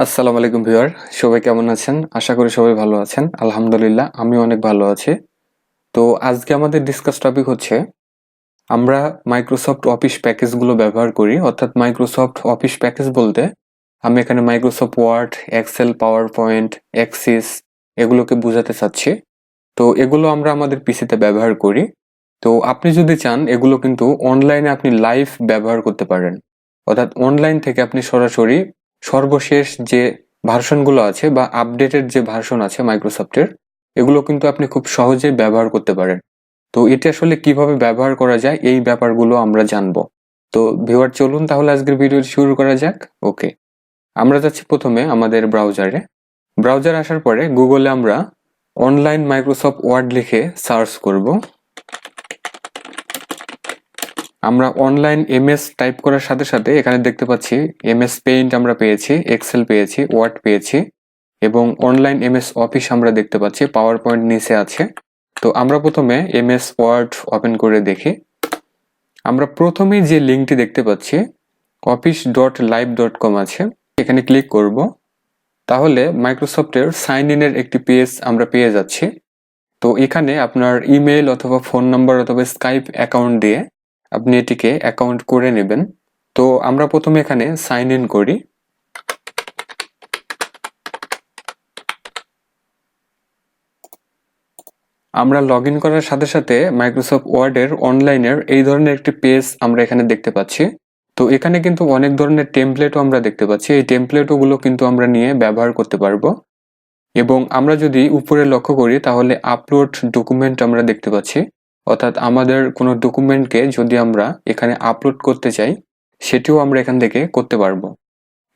আসসালামু আলাইকুম ভিউয়ার, সবাই কেমন আছেন? আশা করি সবাই ভালো আছেন। আলহামদুলিল্লাহ আমি অনেক ভালো আছি। তো আজকে আমাদের ডিসকাস টপিক হচ্ছে আমরা মাইক্রোসফট অফিস প্যাকেজগুলো ব্যবহার করি। অর্থাৎ মাইক্রোসফট অফিস প্যাকেজ বলতে আমি এখানে Microsoft Word, Excel, PowerPoint, Access এগুলোকে বোঝাতে চাচ্ছি। তো এগুলো আমরা আমাদের পিসিতে ব্যবহার করি। তো আপনি যদি চান এগুলো কিন্তু অনলাইনে আপনি লাইভ ব্যবহার করতে পারেন। অর্থাৎ অনলাইন থেকে আপনি সরাসরি সর্বশেষ যে ভার্সনগুলো আছে বা আপডেটেড যে ভার্সন আছে মাইক্রোসফটের, এগুলো কিন্তু আপনি খুব সহজেই ব্যবহার করতে পারেন। তো এটা আসলে কিভাবে ব্যবহার করা যায় এই ব্যাপারগুলো আমরা জানবো। তো ভিউয়ার চলুন তাহলে আজকের ভিডিও শুরু করা যাক। ওকে, আমরা যাচ্ছি প্রথমে আমাদের ব্রাউজারে আসার পরে গুগলে আমরা অনলাইন মাইক্রোসফট ওয়ার্ড লিখে সার্চ করব। আমরা অনলাইন এমএস টাইপ করার সাথে সাথে এখানে দেখতে পাচ্ছি এমএস পেইন্ট আমরা পেয়েছি, এক্সেল পেয়েছি, ওয়ার্ড পেয়েছি এবং অনলাইন এমএস অফিস আমরা দেখতে পাচ্ছি, পাওয়ার পয়েন্ট নিচে আছে। তো আমরা প্রথমে এমএস ওয়ার্ড ওপেন করে দেখি। আমরা প্রথমেই যে লিঙ্কটি দেখতে পাচ্ছি office.live.com আছে, এখানে ক্লিক করব। তাহলে মাইক্রোসফটের সাইন ইনের একটি পেজ আমরা পেয়ে যাচ্ছি। তো এখানে আপনার ইমেল অথবা ফোন নাম্বার অথবা স্কাইপ অ্যাকাউন্ট দিয়ে আপনি এটিকে অ্যাকাউন্ট করে নেবেন। তো আমরা প্রথমে এখানে সাইন ইন করি। আমরা লগ ইন করার সাথে সাথে মাইক্রোসফট ওয়ার্ডের অনলাইনের এই ধরনের একটি পেজ আমরা এখানে দেখতে পাচ্ছি। তো এখানে কিন্তু অনেক ধরনের টেমপ্লেটও আমরা দেখতে পাচ্ছি। এই টেমপ্লেটগুলো কিন্তু আমরা নিয়ে ব্যবহার করতে পারবো। এবং আমরা যদি উপরে লক্ষ্য করি তাহলে আপলোড ডকুমেন্ট আমরা দেখতে পাচ্ছি। অর্থাৎ আমাদের কোনো ডকুমেন্টকে যদি আমরা এখানে আপলোড করতে চাই সেটিও আমরা এখান থেকে করতে পারবো।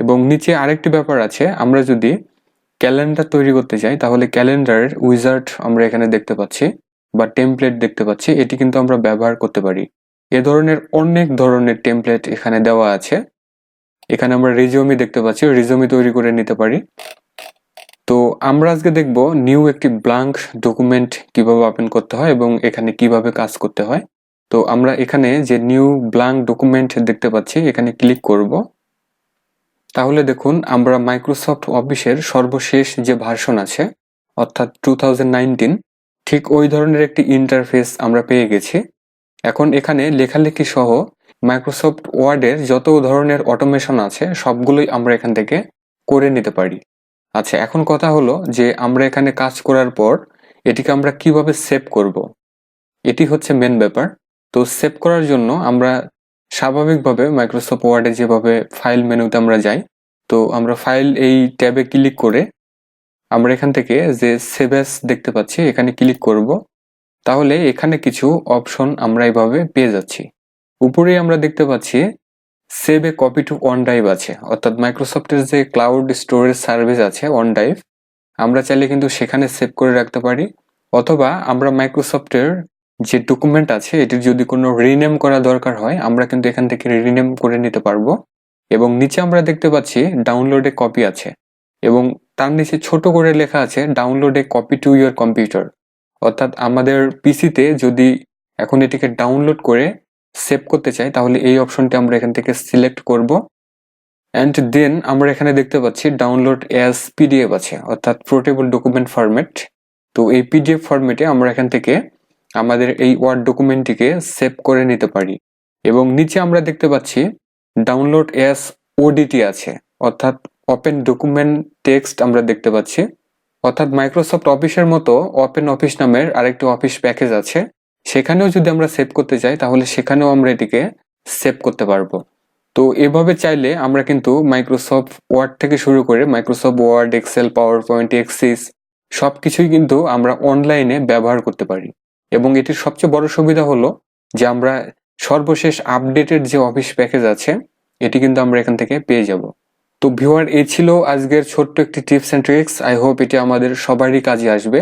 এবং নিচে আরেকটি ব্যাপার আছে, আমরা যদি ক্যালেন্ডার তৈরি করতে চাই তাহলে ক্যালেন্ডারের উইজার্ড আমরা এখানে দেখতে পাচ্ছি বা টেমপ্লেট দেখতে পাচ্ছি, এটি কিন্তু আমরা ব্যবহার করতে পারি। এ ধরনের অনেক ধরনের টেমপ্লেট এখানে দেওয়া আছে। এখানে আমরা রিজিউমি দেখতে পাচ্ছি, রিজিউমি তৈরি করে নিতে পারি। তো আমরা আজকে দেখব নিউ একটি ব্ল্যাঙ্ক ডকুমেন্ট কিভাবে ওপেন করতে হয় এবং এখানে কিভাবে কাজ করতে হয়। তো আমরা এখানে যে নিউ ব্ল্যাঙ্ক ডকুমেন্ট দেখতে পাচ্ছি এখানে ক্লিক করব। তাহলে দেখুন আমরা মাইক্রোসফট অফিসের সর্বশেষ যে ভার্সন আছে অর্থাৎ 2019 ঠিক ওই ধরনের একটি ইন্টারফেস আমরা পেয়ে গেছি। এখন এখানে লেখালেখি সহ মাইক্রোসফট ওয়ার্ডের যত ধরনের অটোমেশন আছে সবগুলোই আমরা এখান থেকে করে নিতে পারি। আচ্ছা, এখন কথা হলো যে আমরা এখানে কাজ করার পর এটিকে আমরা কিভাবে সেভ করব, এটি হচ্ছে মেন ব্যাপার। তো সেভ করার জন্য আমরা স্বাভাবিকভাবে মাইক্রোসফট ওয়ার্ডে যেভাবে ফাইল মেনুতে আমরা যাই, তো আমরা ফাইল এই ট্যাবে ক্লিক করে আমরা এখান থেকে যে সেভ অ্যাজ দেখতে পাচ্ছি এখানে ক্লিক করব। তাহলে এখানে কিছু অপশন আমরা এইভাবে পেয়ে যাচ্ছি। উপরেই আমরা দেখতে পাচ্ছি save A copy to one drive আছে, অর্থাৎ মাইক্রোসফটের যে ক্লাউড স্টোরেজ সার্ভিস আছে ওয়ান ড্রাইভ, আমরা চাইলে কিন্তু সেখানে সেভ করে রাখতে পারি। অথবা আমরা মাইক্রোসফটের যে ডকুমেন্ট আছে এটির যদি কোনো রিনেম করা দরকার হয় আমরা কিন্তু এখান থেকে রিনেম করে নিতে পারবো। এবং নিচে আমরা দেখতে পাচ্ছি ডাউনলোড এ কপি আছে এবং তার নিচে ছোট করে লেখা আছে download A copy to your computer. অর্থাৎ আমাদের পিসিতে যদি এখন এটিকে ডাউনলোড করে সেভ করতে চাই তাহলে এই অপশনটি আমরা এখান থেকে সিলেক্ট করব। অ্যান্ড দেন আমরা এখানে দেখতে পাচ্ছি ডাউনলোড অ্যাজ পিডিএফ আছে, অর্থাৎ পোর্টেবল ডকুমেন্ট ফরম্যাট। তো এই পিডিএফ ফরম্যাটে আমরা এখান থেকে আমাদের এই ওয়ার্ড ডকুমেন্টটিকে সেভ করে নিতে পারি। এবং নিচে আমরা দেখতে পাচ্ছি ডাউনলোড অ্যাজ ওডিটি আছে, অর্থাৎ ওপেন ডকুমেন্ট টেক্সট আমরা দেখতে পাচ্ছি। অর্থাৎ মাইক্রোসফট অফিসের মতো ওপেন অফিস নামের আরেকটি অফিস প্যাকেজ আছে, সেখানেও যদি আমরা সেভ করতে চাই তাহলে সেখানেও আমরা এটিকে সেভ করতে পারবো। তো এভাবে চাইলে আমরা কিন্তু মাইক্রোসফট ওয়ার্ড থেকে শুরু করে Microsoft Word, Excel, PowerPoint, Access সবকিছুই কিন্তু আমরা অনলাইনে ব্যবহার করতে পারি। এবং এটির সবচেয়ে বড় সুবিধা হলো যে আমরা সর্বশেষ আপডেটেড যে অফিস প্যাকেজ আছে এটি কিন্তু আমরা এখান থেকে পেয়ে যাব। তো ভিউয়ার, এই ছিল আজকের ছোট্ট একটি tips and tricks. I hope এটি আমাদের সবারই কাজে আসবে।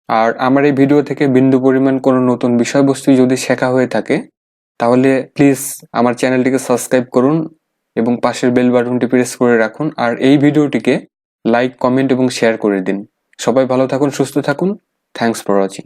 আর আমার এই ভিডিও থেকে বিন্দু পরিমাণ কোনো নতুন বিষয়বস্তু যদি শেখা হয়ে থাকে তাহলে প্লিজ আমার চ্যানেলটিকে সাবস্ক্রাইব করুন এবং পাশের বেল বাটনটি প্রেস করে রাখুন। আর এই ভিডিওটিকে লাইক, কমেন্ট এবং শেয়ার করে দিন। সবাই ভালো থাকুন, সুস্থ থাকুন। Thanks for watching.